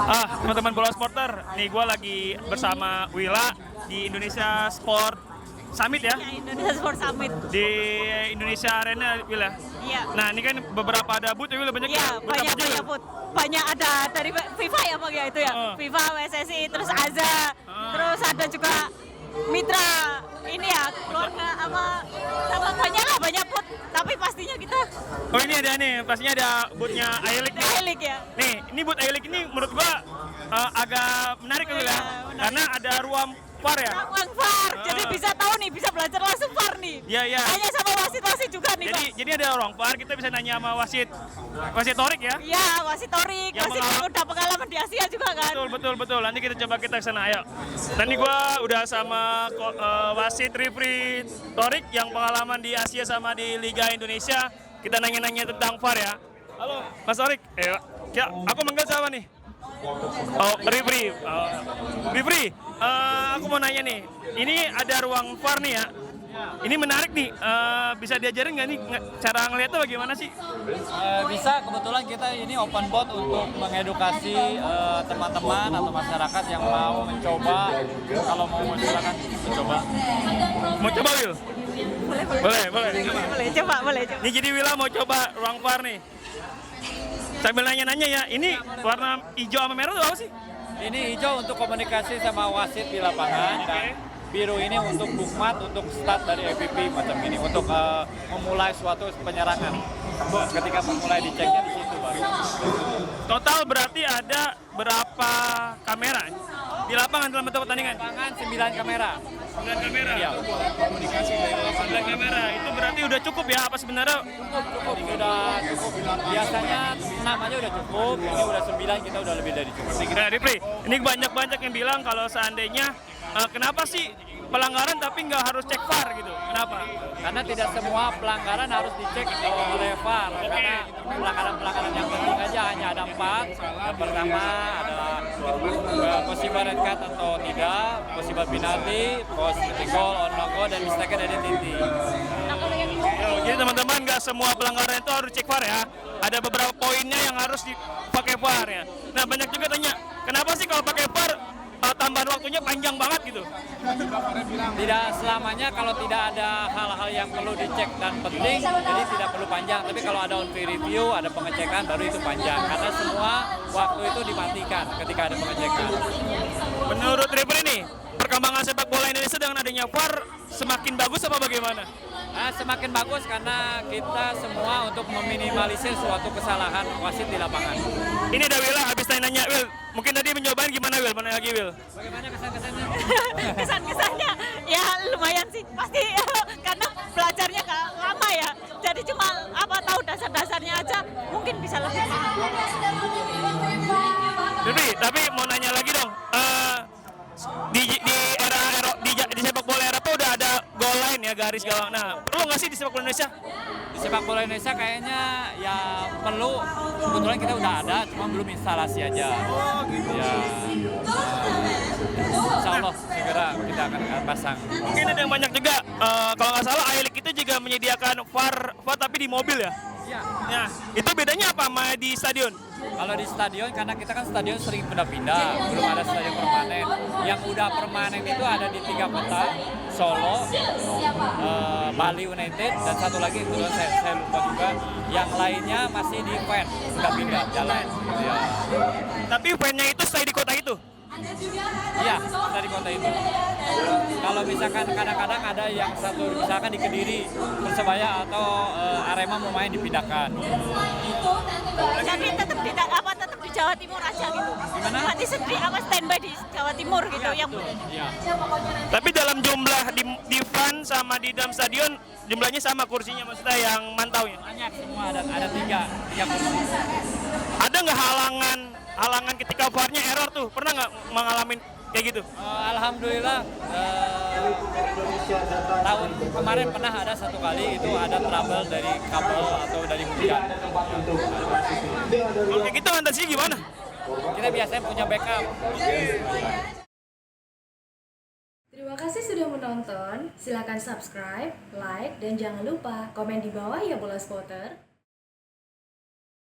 Teman-teman bola supporter, nih gue lagi bersama Willa di Indonesia Sport Summit ya. Ya, Indonesia Sport Summit. Di Indonesia Arena, Willa. Iya. Nah, ini kan beberapa ada booth ya, Willa, banyak. Iya, Booth apa aja, banyak Will? banyak ada dari FIFA ya Bang ya itu ya. FIFA, PSSI, terus AZA, terus ada juga mitra ini ya keluarga sama banyak booth. Tapi pastinya kita Oh, ini ada nih, pastinya ada boothnya A-League nih. A-League ya. Nih, ini booth A-League ini menurut gua agak menarik ya, Will, ya. Iya, menarik. Karena ada ruang VAR ya. Ruang VAR, jadi bisa tahu nih, bisa belajar langsung VAR nih. Iya, iya. Tanya sama wasit juga nih Bang. Jadi ada ruang VAR, kita bisa nanya sama wasit Torik ya. Iya, wasit Torik, Yang wasit yang udah pengalaman di Asia juga kan. Betul. Nanti kita coba ke sana, ayo. Nanti gua udah sama wasit referee Torik yang pengalaman di Asia sama di Liga Indonesia. Kita nanya-nanya tentang VAR ya. Halo, Mas Torik. Ya, aku manggil siapa nih? Oh, referee. Referee, aku mau nanya nih. Ini ada ruang VAR nih ya. Ini menarik nih. Bisa diajarin nggak nih cara ngeliatnya bagaimana sih? Bisa, kebetulan kita ini open board untuk mengedukasi teman-teman atau masyarakat yang mau mencoba. Kalau mau silakan mencoba. Mau coba, Will? Boleh. Boleh coba. Nih jadi Willa mau coba ruang VAR nih. Sambil nanya-nanya ya, ini warna hijau sama merah itu apa sih? Ini hijau untuk komunikasi sama wasit di lapangan dan biru ini untuk bukmat, untuk start dari MVP macam ini, untuk memulai suatu penyerangan. Ketika memulai diceknya di situ baru. Total berarti ada berapa kamera di lapangan dalam bentuk pertandingan? Lapangan 9 kamera. 9 kamera. Iya. Komunikasi dari 9 kamera. Itu berarti udah cukup ya? Apa sebenarnya? Cukup, sudah cukup. Biasanya 6 aja udah cukup, ini udah 9 kita udah lebih dari cukup. Nah, Ripri, ini banyak yang bilang kalau seandainya kenapa sih pelanggaran tapi nggak harus cek VAR gitu? Kenapa? Karena tidak semua pelanggaran harus dicek oleh VAR. Karena pelanggaran yang penting aja hanya ada 4. Yang pertama adalah possible red card atau tidak, possible penalty, possible goal, on goal, dan mistaken identity. Jadi teman-teman nggak semua pelanggaran itu harus cek VAR ya. Ada beberapa poinnya yang harus dipakai VAR ya. Nah, banyak juga tanya, kenapa sih kalau pakai VAR tambahan waktunya panjang banget gitu? Tidak selamanya kalau tidak ada hal-hal yang perlu dicek dan penting, jadi tidak perlu panjang. Tapi kalau ada on field review, ada pengecekan, baru itu panjang. Karena semua waktu itu dimatikan ketika ada pengecekan. Menurut Ripri nih, perkembangan sepak bola Indonesia dengan adanya VAR semakin bagus apa bagaimana? Semakin bagus karena kita semua untuk meminimalisir suatu kesalahan wasit di lapangan. Ini ada Willa, habis nanya Will. Mungkin tadi mencobain gimana Will? Mana lagi Will? Bagaimana kesan-kesannya? Kesan-kesannya ya lumayan sih. Pasti karena belajarnya gak lama ya. Jadi cuma tahu dasar-dasarnya aja mungkin bisa lebih paham. Ripri, tapi mau nanya lagi dong. Di sepak bola Eropa udah ada goal line ya, garis gawang. Nah, perlu nggak sih di sepak bola Indonesia? Di sepak bola Indonesia kayaknya ya perlu, kebetulan kita udah ada, cuma belum instalasi aja. Oh gitu. Ya, insya Allah segera kita akan pasang. Mungkin ada yang banyak juga, kalau nggak salah A-League itu juga menyediakan VAR tapi di mobil ya? Ya. Nah, itu bedanya apa sama di stadion? Kalau di stadion, karena kita kan stadion sering pindah-pindah, belum ada stadion permanen. Yang udah permanen itu ada di 3 kota, Solo, Bali United, dan satu lagi kebetulan saya lupa juga. Yang lainnya masih di fan, udah pindah jalan. Ya. Tapi fan-nya itu stay di kota itu? Iya, dari kota itu. Kalau misalkan kadang-kadang ada yang satu misalkan di Kediri, Persebaya atau Arema mau main dipindahkan. Jadi tetap di Jawa Timur aja gitu. Gimana? Nanti standby di Jawa Timur gitu yang Iya. Tapi dalam jumlah di fan sama di dalam stadion, jumlahnya sama kursinya maksudnya yang mantaunya? Banyak semua, ada tiga kursi. Ada nggak halangan ketika VAR-nya error tuh? Pernah nggak mengalami kayak gitu? Alhamdulillah tahun kemarin pernah ada satu kali itu ada trouble dari kabel atau dari hujan. Kalau kayak gitu atasinya gimana? Kita biasanya punya backup. Terima kasih sudah menonton. Silakan subscribe, like, dan jangan lupa komen di bawah ya bola spotter.